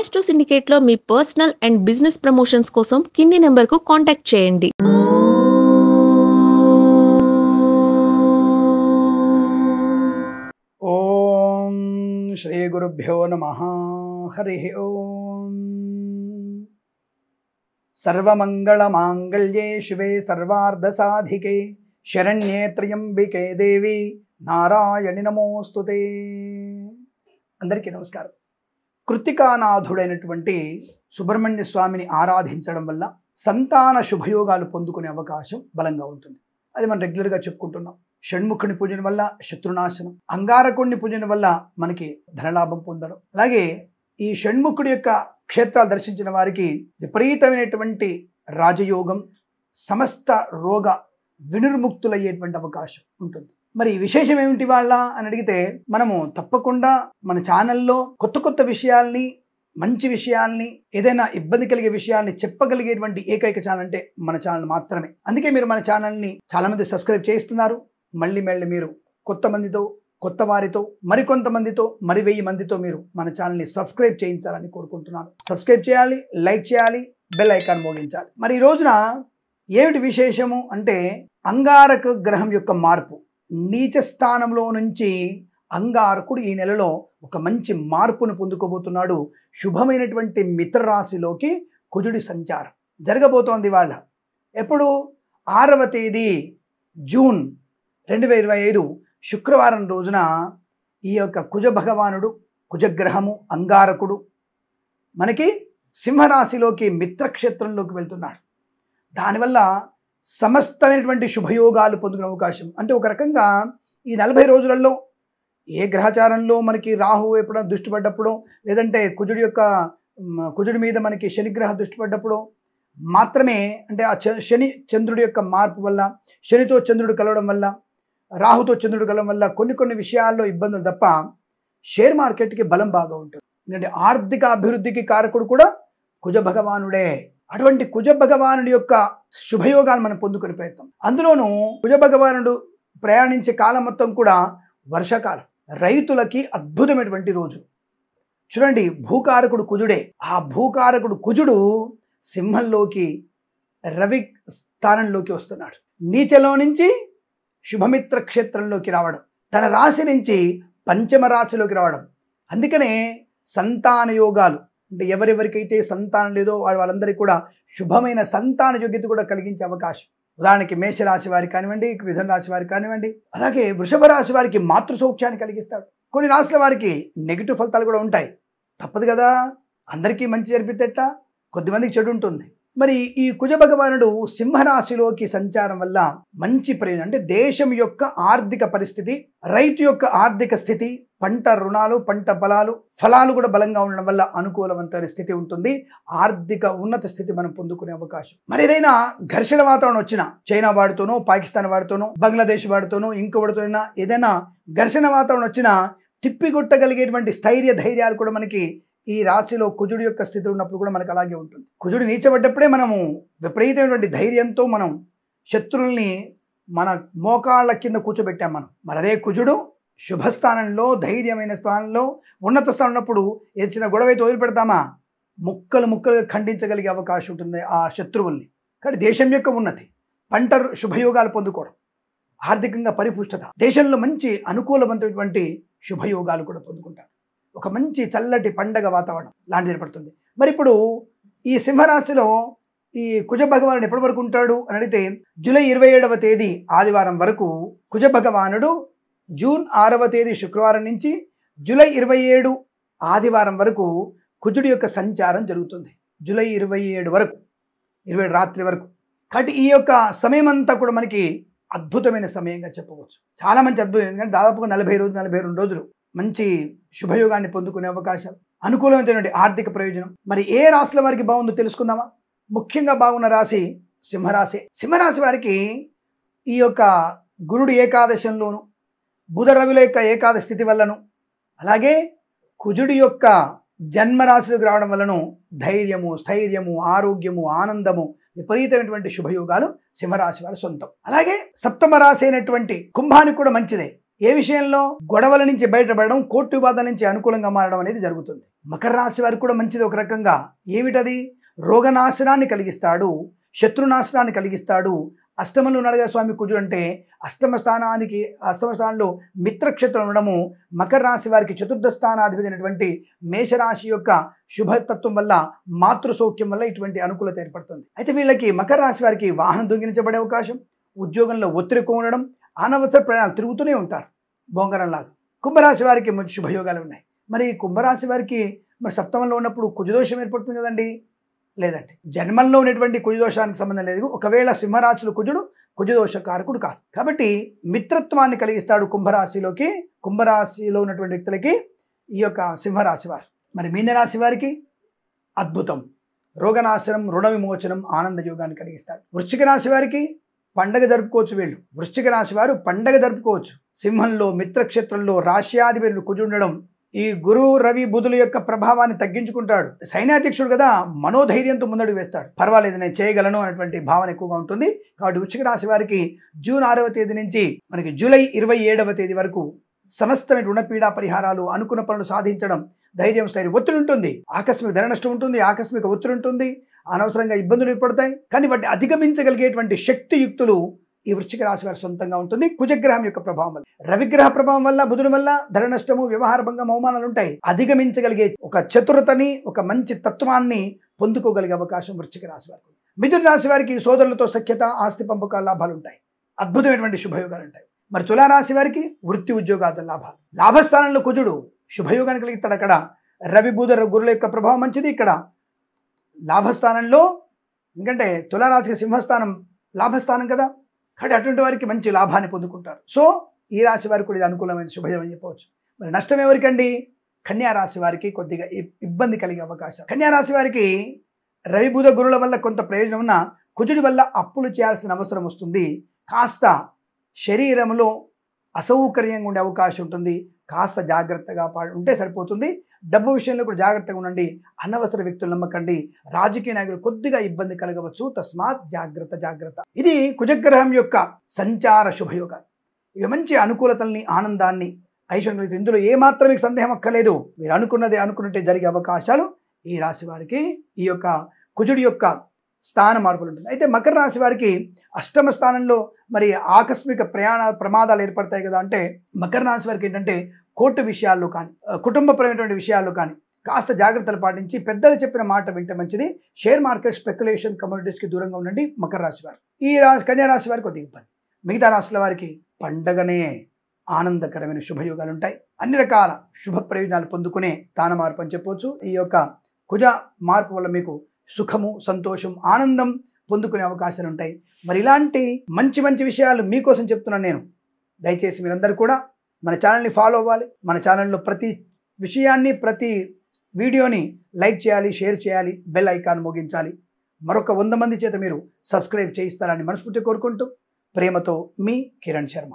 Astro సిండికేట్లో మీ personal and business promotions కోసం కింది నెంబర్కు కాంటాక్ట్ చేయండి. ఓం శ్రీ గురుభ్యో నమః. హరి ఓం. సర్వమంగళమాంగళ్యే శివే సర్వార్ధసాధికే శరణ్యే త్ర్యంబికే దేవి నారాయణి నమోస్తుతే. అందరికీ నమస్కారం. కృత్తికానాథుడైనటువంటి సుబ్రహ్మణ్య స్వామిని ఆరాధించడం వల్ల సంతాన శుభయోగాలు పొందుకునే అవకాశం బలంగా ఉంటుంది. అది మనం రెగ్యులర్గా చెప్పుకుంటున్నాం. షణ్ముఖుని పూజన వల్ల శత్రునాశనం, అంగారకుడిని పూజన వల్ల మనకి ధనలాభం పొందడం, అలాగే ఈ షణ్ముఖుడి యొక్క క్షేత్రాలు దర్శించిన వారికి విపరీతమైనటువంటి రాజయోగం, సమస్త రోగ వినిర్ముక్తులయ్యేటువంటి అవకాశం ఉంటుంది. మరి విశేషం ఏమిటి వాళ్ళ అని అడిగితే, మనము తప్పకుండా మన ఛానల్లో కొత్త కొత్త విషయాల్ని, మంచి విషయాల్ని, ఏదైనా ఇబ్బంది కలిగే విషయాల్ని చెప్పగలిగేటువంటి ఏకైక ఛానల్ అంటే మన ఛానల్ మాత్రమే. అందుకే మీరు మన ఛానల్ని చాలా మంది సబ్స్క్రైబ్ చేస్తున్నారు. మళ్ళీ మీరు కొత్త మందితో, కొత్త వారితో, మరికొంతమందితో, మరి 1000 మందితో మీరు మన ఛానల్ని సబ్స్క్రైబ్ చేయించాలని కోరుకుంటున్నాను. సబ్స్క్రైబ్ చేయాలి, లైక్ చేయాలి, బెల్ ఐకాన్ మోగించాలి. మరి ఈ రోజున ఏమిటి విశేషము అంటే, అంగారక గ్రహం యొక్క మార్పు. నీచ స్థానంలో నుంచి అంగారకుడు ఈ నెలలో ఒక మంచి మార్పును పొందుకోబోతున్నాడు. శుభమైనటువంటి మిత్రరాశిలోకి కుజుడి సంచారం జరగబోతోంది. వాళ్ళ ఎప్పుడు 6వ తేదీ జూన్ 2025 శుక్రవారం రోజున ఈ యొక్క కుజ భగవానుడు, కుజగ్రహము, అంగారకుడు మనకి సింహరాశిలోకి మిత్రక్షేత్రంలోకి వెళ్తున్నాడు. దానివల్ల సమస్తమైనటువంటి శుభయోగాలు పొందుకునే అవకాశం. అంటే ఒక రకంగా ఈ 40 రోజులలో ఏ గ్రహచారంలో మనకి రాహు ఎప్పుడో దృష్టి పడ్డప్పుడు, లేదంటే కుజుడి మీద మనకి శనిగ్రహ దృష్టి పడ్డప్పుడు మాత్రమే, అంటే ఆ శని చంద్రుడి యొక్క మార్పు వల్ల, శనితో చంద్రుడు కలవడం వల్ల, రాహుతో చంద్రుడు కలవడం వల్ల కొన్ని విషయాల్లో ఇబ్బందులు తప్ప షేర్ మార్కెట్కి బలం బాగా ఉంటుంది. ఎందుకంటే ఆర్థిక అభివృద్ధికి కారకుడు కూడా కుజ భగవానుడే. అటువంటి కుజ భగవానుడి యొక్క శుభయోగాలు మనం పొందుకునే ప్రయత్నం. అందులోనూ కుజ భగవానుడు ప్రయాణించే కాలం మొత్తం కూడా వర్షాకాలం, రైతులకి అద్భుతమైనటువంటి రోజు. చూడండి, భూకారకుడు కుజుడే. ఆ భూకారకుడు కుజుడు సింహంలోకి, రవి స్థానంలోకి వస్తున్నాడు. నీచలో నుంచి శుభమిత్ర క్షేత్రంలోకి రావడం, తన రాశి నుంచి పంచమ రాశిలోకి రావడం. అందుకనే సంతాన యోగాలు, అంటే ఎవరెవరికైతే సంతానం లేదో వాళ్ళందరికీ కూడా శుభమైన సంతాన యోగ్యత కూడా కలిగించే అవకాశం. ఉదాహరణకి మేషరాశి వారికి కానివ్వండి, మిథున రాశి వారికి కానివ్వండి, అలాగే వృషభ రాశి వారికి మాతృసౌఖ్యాన్ని కలిగిస్తాడు. కొన్ని రాశుల వారికి నెగిటివ్ ఫలితాలు కూడా ఉంటాయి. తప్పదు కదా, అందరికీ మంచి జరిపితే ఎట్లా, కొద్దిమందికి చెడు ఉంటుంది. మరి ఈ కుజ భగవానుడు సింహరాశిలోకి సంచారం వల్ల మంచి ప్రయోజనం, అంటే దేశం యొక్క ఆర్థిక పరిస్థితి, రైతు యొక్క ఆర్థిక స్థితి, పంట రుణాలు, పంట ఫలాలు కూడా బలంగా ఉండడం వల్ల అనుకూలవంతమైన స్థితి ఉంటుంది. ఆర్థిక ఉన్నత స్థితి మనం పొందుకునే అవకాశం. మరి ఏదైనా ఘర్షణ వాతావరణం వచ్చినా, చైనా వాడితోనో, పాకిస్తాన్ వాడితోనో, బంగ్లాదేశ్ వాడితోనో, ఇంకొకటితోనైనా ఏదైనా ఘర్షణ వాతావరణం వచ్చినా తిప్పికొట్టగలిగేటువంటి స్థైర్య ధైర్యాలు కూడా మనకి ఈ రాశిలో కుజుడి యొక్క స్థితి ఉన్నప్పుడు కూడా మనకు అలాగే ఉంటుంది. కుజుడు నీచబడ్డప్పుడే మనము విపరీతమైనటువంటి ధైర్యంతో మనం శత్రుల్ని మన మోకాళ్ళ కింద కూర్చోబెట్టాం మనం. మరి అదే కుజుడు శుభస్థానంలో, ధైర్యమైన స్థానంలో, ఉన్నత స్థానం ఉన్నప్పుడు ఏదైనా గొడవ అయితే వదిలిపెడతామా, ముక్కలుగా ఖండించగలిగే అవకాశం ఉంటుంది ఆ శత్రువుల్ని. కానీ దేశం యొక్క ఉన్నతి, పంట శుభయోగాలు పొందుకోవడం, ఆర్థికంగా పరిపుష్టత, దేశంలో మంచి అనుకూలవంతమైనటువంటి శుభయోగాలు కూడా పొందుకుంటారు. ఒక మంచి చల్లటి పండగ వాతావరణం లాంటిది ఏర్పడుతుంది. మరి ఇప్పుడు ఈ సింహరాశిలో ఈ కుజ భగవానుడు ఎప్పటి వరకు ఉంటాడు అని అడిగితే, జూలై 27వ తేదీ ఆదివారం వరకు కుజ భగవానుడు, జూన్ 6వ తేదీ శుక్రవారం నుంచి జూలై 27 ఆదివారం వరకు కుజుడి యొక్క సంచారం జరుగుతుంది. జూలై 27 వరకు, 27 రాత్రి వరకు. కాబట్టి ఈ యొక్క సమయం అంతా కూడా మనకి అద్భుతమైన సమయంగా చెప్పవచ్చు. చాలా మంచి అద్భుతం. ఎందుకంటే దాదాపుగా 42 రోజులు మంచి శుభయోగాన్ని పొందుకునే అవకాశం, అనుకూలమైనటువంటి ఆర్థిక ప్రయోజనం. మరి ఏ రాశుల వారికి బాగుందో తెలుసుకుందామా. ముఖ్యంగా బాగున్న రాశి సింహరాశి. సింహరాశి వారికి ఈ యొక్క గురుడు ఏకాదశంలోను, బుధ రవిల యొక్క ఏకాదశ స్థితి వల్లను, అలాగే కుజుడి యొక్క జన్మరాశిలోకి రావడం వలన ధైర్యము, స్థైర్యము, ఆరోగ్యము, ఆనందము, విపరీతమైనటువంటి శుభయోగాలు సింహరాశి వారి సొంతం. అలాగే సప్తమ రాశి అయినటువంటి కుంభానికి కూడా మంచిదే. ఏ విషయంలో? గొడవల నుంచి బయటపడడం, కోర్టు వివాదాల నుంచి అనుకూలంగా మారడం అనేది జరుగుతుంది. మకర రాశి వారికి కూడా మంచిది ఒక రకంగా. ఏమిటది? రోగనాశనాన్ని కలిగిస్తాడు, శత్రునాశనాన్ని కలిగిస్తాడు. అష్టమంలో నడగా స్వామి కుజుడు అంటే అష్టమ స్థానంలో మిత్రక్షేత్రం ఉండడము మకర రాశి వారికి చతుర్థ స్థానాధిపతి అయినటువంటి మేషరాశి యొక్క శుభతత్వం వల్ల, మాతృ సౌఖ్యం వల్ల ఇటువంటి అనుకూలత ఏర్పడుతుంది. అయితే వీళ్ళకి మకర రాశి వారికి వాహనం దొంగిలించబడే అవకాశం, ఉద్యోగంలో ఒత్తిడి ఎక్కువ ఉండడం, అనవసర ప్రయాణాలు తిరుగుతూనే ఉంటారు బొంగరంలాగా. కుంభరాశి వారికి మంచి శుభయోగాలు ఉన్నాయి. మరి కుంభరాశి వారికి మరి సప్తమంలో ఉన్నప్పుడు కుజదోషం ఏర్పడుతుంది కదండి? లేదండి, జన్మంలో ఉన్నటువంటి కుజదోషానికి సంబంధం లేదు. ఒకవేళ సింహరాశిలో కుజుడు కుజదోష కారకుడు కాదు కాబట్టి మిత్రత్వాన్ని కలిగిస్తాడు కుంభరాశిలో ఉన్నటువంటి వ్యక్తులకి ఈ యొక్క సింహరాశి వారు. మరి మీనరాశి వారికి అద్భుతం, రోగనాశనం, రుణ విమోచనం, ఆనంద యోగాన్ని కలిగిస్తాడు. వృశ్చిక రాశి వారికి పండగ జరుపుకోవచ్చు. వీళ్ళు వృశ్చిక రాశి వారు పండగ జరుపుకోవచ్చు. సింహంలో మిత్రక్షేత్రంలో రాశ్యాధిపతులు కుజుడు ఉండడం ఈ గురు రవి బుధుల యొక్క ప్రభావాన్ని తగ్గించుకుంటాడు. సైన్యాధ్యక్షుడు కదా, మనోధైర్యంతో ముందడుగు వేస్తాడు. పర్వాలేదు, నేను చేయగలను అనేటువంటి భావన ఎక్కువగా ఉంటుంది. కాబట్టి వృశ్చిక రాశి వారికి జూన్ 6వ తేదీ నుంచి మనకి జూలై 27వ తేదీ వరకు సమస్తమైన రుణపీడా పరిహారాలు, అనుకున్న పనులు సాధించడం, ధైర్యం, స్థైర్యం. ఒత్తిడి ఉంటుంది, ఆకస్మిక ధన నష్టం ఉంటుంది, ఆకస్మిక ఒత్తిడి ఉంటుంది, అనవసరంగా ఇబ్బందులు ఏర్పడతాయి. కానీ వాటిని అధిగమించగలిగేటువంటి శక్తియుక్తులు ఈ వృశ్చిక రాశి వారి సొంతంగా ఉంటుంది. కుజగ్రహం యొక్క ప్రభావం వల్ల, రవిగ్రహ ప్రభావం వల్ల, బుధుని వల్ల ధన నష్టము, వ్యవహార భంగం, అవమానాలు ఉంటాయి. అధిగమించగలిగే ఒక చతురతని, ఒక మంచి తత్వాన్ని పొందుకోగలిగే అవకాశం వృశ్చిక రాశి వారికి. మిథున రాశి వారికి సోదరులతో సఖ్యత, ఆస్తి పంపకాల లాభాలు ఉంటాయి. అద్భుతమైనటువంటి శుభయోగాలు ఉంటాయి. మరి తులారాశి వారికి వృత్తి ఉద్యోగాల లాభాలు. లాభస్థానంలో కుజుడు శుభయోగాన్ని కలిగిస్తాడు. అక్కడ రవి బుధ గురుల యొక్క ప్రభావం మంచిది. ఇక్కడ లాభస్థానంలో, ఎందుకంటే తులారాశికి సింహస్థానం లాభస్థానం కదా, కాబట్టి అటువంటి వారికి మంచి లాభాన్ని పొందుకుంటారు. సో ఈ రాశి వారికి కూడా ఇది అనుకూలమైన శుభయం అని చెప్పవచ్చు. మరి నష్టం ఎవరికండి? కన్యా రాశి వారికి కొద్దిగా ఇబ్బంది కలిగే అవకాశం. కన్యా రాశి వారికి రవి బుధ గురుల వల్ల కొంత ప్రయోజనం ఉన్న, కుజుడి వల్ల అప్పులు చేయాల్సిన అవసరం వస్తుంది. కాస్త శరీరంలో అసౌకర్యంగా ఉండే అవకాశం ఉంటుంది. కాస్త జాగ్రత్తగా ఉంటే సరిపోతుంది. డబ్బు విషయంలో కూడా జాగ్రత్తగా ఉండండి. అనవసర వ్యక్తులు నమ్మకండి. రాజకీయ నాయకులు కొద్దిగా ఇబ్బంది కలగవచ్చు. తస్మాత్ జాగ్రత్త. ఇది కుజగ్రహం యొక్క సంచార శుభయోగాలు. ఇవి మంచి అనుకూలతల్ని, ఆనందాన్ని, ఐశ్వర్యం. ఇందులో ఏమాత్రం మీకు సందేహం అక్కర్లేదు. మీరు అనుకున్నదే అనుకున్నట్టే జరిగే అవకాశాలు ఈ రాశి వారికి ఈ యొక్క కుజుడి యొక్క స్థాన మార్పులు ఉంటుంది. అయితే మకర రాశి వారికి అష్టమ స్థానంలో మరి ఆకస్మిక ప్రమాదాలు ఏర్పడతాయి కదా. అంటే మకర రాశి వారికి ఏంటంటే కోర్టు విషయాల్లో కానీ, కుటుంబపరమైనటువంటి విషయాల్లో కానీ కాస్త జాగ్రత్తలు పాటించి పెద్దలు చెప్పిన మాట వింటే మంచిది. షేర్ మార్కెట్, స్పెక్యులేషన్, కమోడిటీస్కి దూరంగా ఉండండి మకర రాశి వారు. ఈ కన్యా రాశి వారికి కొద్దిగా ఇబ్బంది. మిగతా రాశుల వారికి పండగనే ఆనందకరమైన శుభయోగాలు ఉంటాయి. అన్ని రకాల శుభ ప్రయోజనాలు పొందుకునే స్థాన మార్పు అని చెప్పవచ్చు. ఈ యొక్క కుజ మార్పు వల్ల మీకు సుఖము, సంతోషం, ఆనందం పొందుకునే అవకాశాలు ఉంటాయి. మరి ఇలాంటి మంచి విషయాలు మీకోసం చెప్తున్నాను నేను. దయచేసి మీరందరూ కూడా మన ఛానల్ని ఫాలో అవ్వాలి. మన ఛానల్లో ప్రతి విషయాన్ని, ప్రతి వీడియోని లైక్ చేయాలి, షేర్ చేయాలి, బెల్ ఐకాన్ మోగించాలి. మరొక 100 మంది చేత మీరు సబ్స్క్రైబ్ చేయిస్తారని మనస్ఫూర్తి కోరుకుంటూ ప్రేమతో మీ కిరణ్ శర్మ.